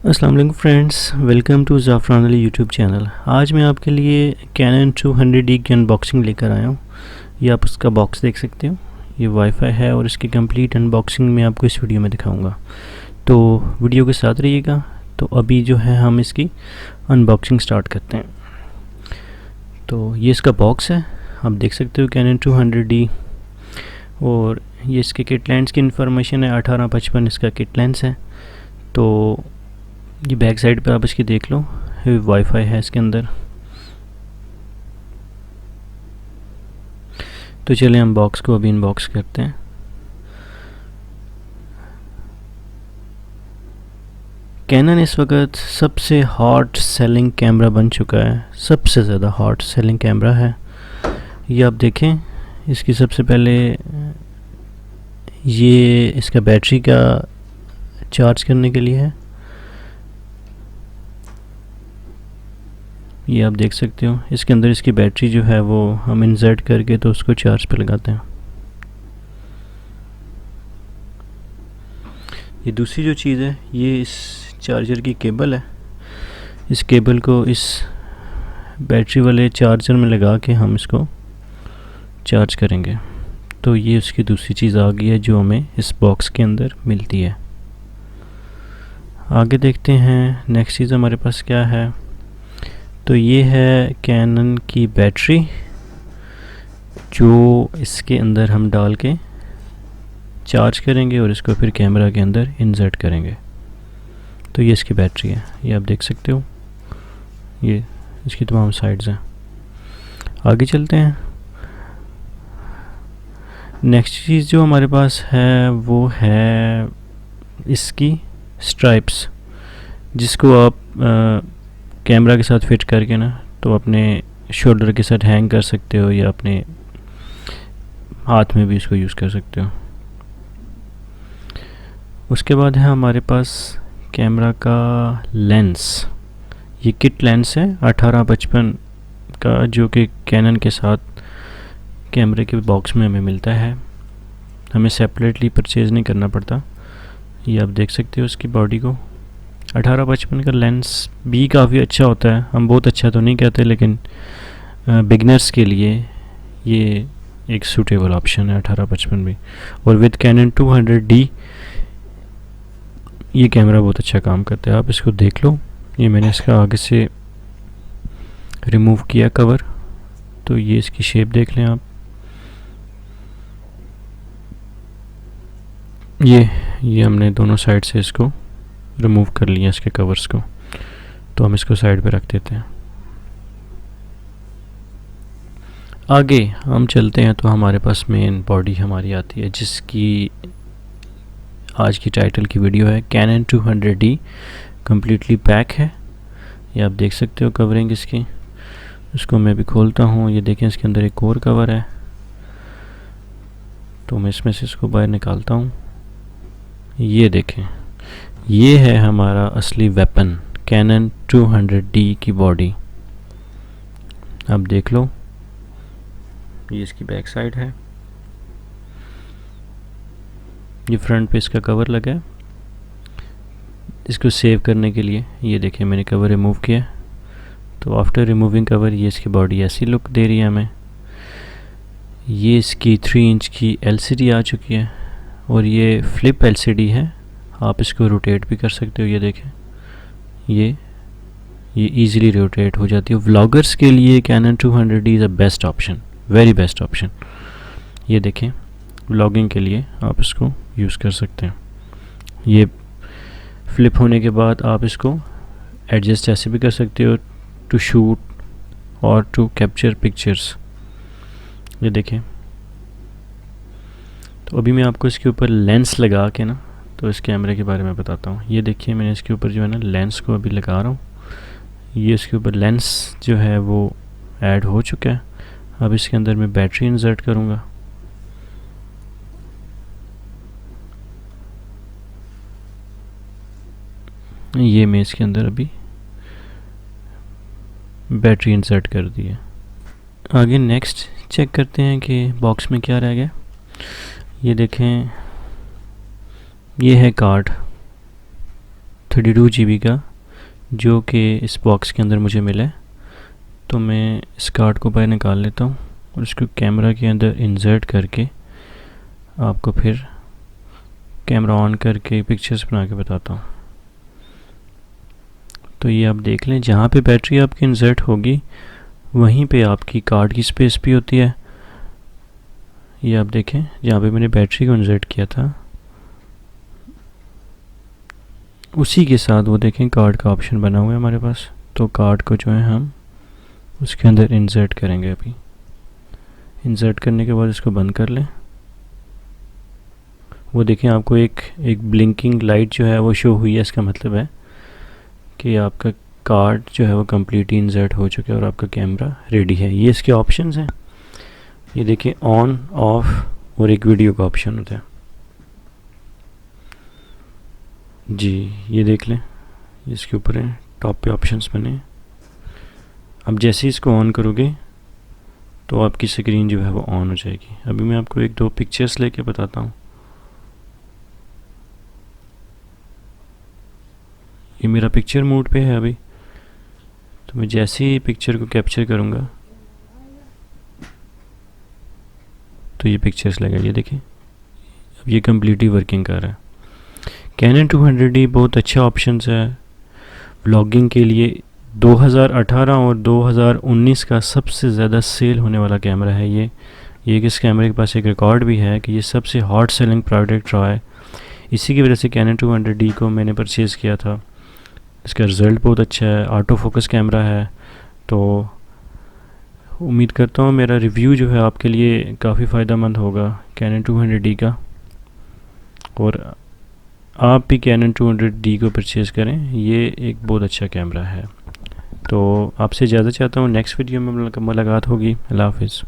अस्सलाम वालेकुम friends, welcome to Zafran Ali YouTube channel. आज मैं आपके लिए कैनन 200D की अनबॉक्सिंग लेकर आया हूँ। ये आप उसका बॉक्स देख सकते हो। ये वाईफाई है और इसकी कंप्लीट अनबॉक्सिंग मैं आपको इस वीडियो में दिखाऊंगा, तो वीडियो के साथ रहिएगा। तो अभी जो है हम इसकी अनबॉक्सिंग स्टार्ट करते हैं। तो ये इसका बॉक्स है, आप देख सकते हो कैनन 200D। और ये इसके किट लेंस की इन्फॉर्मेशन है, 1855 इसका किट लेंस है। तो ये बैक साइड पे आप इसकी देख लो, वाईफाई है इसके अंदर। तो चलिए हम बॉक्स को अभी इनबॉक्स करते हैं। कैनन इस वक्त सबसे हॉट सेलिंग कैमरा बन चुका है, सबसे ज़्यादा हॉट सेलिंग कैमरा है। ये आप देखें, इसकी सबसे पहले ये इसका बैटरी का चार्ज करने के लिए है। ये आप देख सकते हो, इसके अंदर इसकी बैटरी जो है वो हम इंसर्ट करके तो उसको चार्ज पे लगाते हैं। ये दूसरी जो चीज़ है, ये इस चार्जर की केबल है। इस केबल को इस बैटरी वाले चार्जर में लगा के हम इसको चार्ज करेंगे। तो ये उसकी दूसरी चीज़ आ गई है जो हमें इस बॉक्स के अंदर मिलती है। आगे देखते हैं नेक्स्ट चीज़ हमारे पास क्या है। तो ये है कैनन की बैटरी, जो इसके अंदर हम डाल के चार्ज करेंगे और इसको फिर कैमरा के अंदर इंसर्ट करेंगे। तो ये इसकी बैटरी है, ये आप देख सकते हो। ये इसकी तमाम साइड्स हैं। आगे चलते हैं। नेक्स्ट चीज़ जो हमारे पास है वो है इसकी स्ट्राइप्स, जिसको आप कैमरा के साथ फिट करके ना तो अपने शोल्डर के साथ हैंग कर सकते हो या अपने हाथ में भी इसको यूज़ कर सकते हो। उसके बाद है हमारे पास कैमरा का लेंस। ये किट लेंस है 1855 का, जो कि कैनन के साथ कैमरे के बॉक्स में हमें मिलता है, हमें सेपरेटली परचेज़ नहीं करना पड़ता। ये आप देख सकते हो उसकी बॉडी को। 1855 का लेंस भी काफ़ी अच्छा होता है, हम बहुत अच्छा तो नहीं कहते, लेकिन बिगनर्स के लिए ये एक सूटेबल ऑप्शन है 1855 भी। और विद कैनन 200D ये कैमरा बहुत अच्छा काम करता है, आप इसको देख लो। ये मैंने इसका आगे से रिमूव किया कवर, तो ये इसकी शेप देख लें आप। ये हमने दोनों साइड से इसको रिमूव कर लिया इसके कवर्स को, तो हम इसको साइड पे रख देते हैं। आगे हम चलते हैं तो हमारे पास मेन बॉडी हमारी आती है, जिसकी आज की टाइटल की वीडियो है। कैनन 200D कम्प्लीटली पैक है, ये आप देख सकते हो कवरिंग इसकी। इसको मैं भी खोलता हूँ, ये देखें इसके अंदर एक और कवर है, तो मैं इसमें से इसको बाहर निकालता हूँ। ये देखें, ये है हमारा असली वेपन, कैनन 200D की बॉडी। आप देख लो, ये इसकी बैक साइड है, ये फ्रंट पे इसका कवर लगा है। इसको सेव करने के लिए ये देखिए मैंने कवर रिमूव किया, तो आफ्टर रिमूविंग कवर ये इसकी बॉडी ऐसी लुक दे रही है हमें। ये इसकी 3 इंच की LCD आ चुकी है, और ये फ्लिप LCD है, आप इसको रोटेट भी कर सकते हो। ये देखें, ये इजीली रोटेट हो जाती है। व्लॉगर्स के लिए Canon 200D is a best option, very best option. ये देखें, व्लॉगिंग के लिए आप इसको यूज़ कर सकते हैं। ये फ्लिप होने के बाद आप इसको एडजस्ट ऐसे भी कर सकते हो, टू शूट और टू कैप्चर पिक्चर्स। ये देखें, तो अभी मैं आपको इसके ऊपर लेंस लगा के ना तो इस कैमरे के बारे में बताता हूँ। ये देखिए मैंने इसके ऊपर जो है ना लेंस को अभी लगा रहा हूँ। ये इसके ऊपर लेंस जो है वो ऐड हो चुका है। अब इसके अंदर मैं बैटरी इंसर्ट करूँगा। ये मैं इसके अंदर अभी बैटरी इंसर्ट कर दी है। आगे नेक्स्ट चेक करते हैं कि बॉक्स में क्या रह गया। ये देखें, ये है कार्ड, 32 GB का, जो कि इस बॉक्स के अंदर मुझे मिला है। तो मैं इस कार्ड को बाहर निकाल लेता हूँ और इसको कैमरा के अंदर इंसर्ट करके आपको फिर कैमरा ऑन करके पिक्चर्स बना के बताता हूँ। तो ये आप देख लें, जहाँ पे बैटरी आपकी इंसर्ट होगी वहीं पे आपकी कार्ड की स्पेस भी होती है। ये आप देखें, जहाँ पे मैंने बैटरी को इंसर्ट किया था उसी के साथ वो देखें कार्ड का ऑप्शन बना हुआ है हमारे पास। तो कार्ड को जो है हम उसके अंदर इंसर्ट करेंगे। अभी इंसर्ट करने के बाद इसको बंद कर लें। वो देखें, आपको एक ब्लिंकिंग लाइट जो है वो शो हुई है। इसका मतलब है कि आपका कार्ड जो है वो कम्प्लीटली इंसर्ट हो चुका है और आपका कैमरा रेडी है। ये इसके ऑप्शंस हैं। ये देखिए, ऑन, ऑफ और एक वीडियो का ऑप्शन होता है जी। ये देख लें, इसके ऊपर है, टॉप पे ऑप्शंस बने। अब जैसे ही इसको ऑन करोगे तो आपकी स्क्रीन जो है वो ऑन हो जाएगी। अभी मैं आपको एक दो पिक्चर्स लेके बताता हूँ। ये मेरा पिक्चर मोड पे है अभी। तो मैं जैसे ही पिक्चर को कैप्चर करूँगा तो ये पिक्चर्स लगेगा। ये देखिए, अब ये कम्प्लीटली वर्किंग कर रहा है। कैनन 200D बहुत अच्छा ऑप्शन है व्लॉगिंग के लिए। 2018 और 2019 का सबसे ज़्यादा सेल होने वाला कैमरा है ये। इस कैमरे के पास एक रिकॉर्ड भी है कि ये सबसे हॉट सेलिंग प्रोडक्ट रहा है। इसी की वजह से कैनन 200D को मैंने परचेज़ किया था। इसका रिज़ल्ट बहुत अच्छा है, ऑटो फोकस कैमरा है। तो उम्मीद करता हूँ मेरा रिव्यू जो है आपके लिए काफ़ी फ़ायदेमंद होगा कैनन 200D का, और आप भी कैनन 200D को परचेज़ करें। ये एक बहुत अच्छा कैमरा है। तो आपसे इजाज़त चाहता हूँ, नेक्स्ट वीडियो में मुलाकात होगी। अल्लाह हाफ़िज़।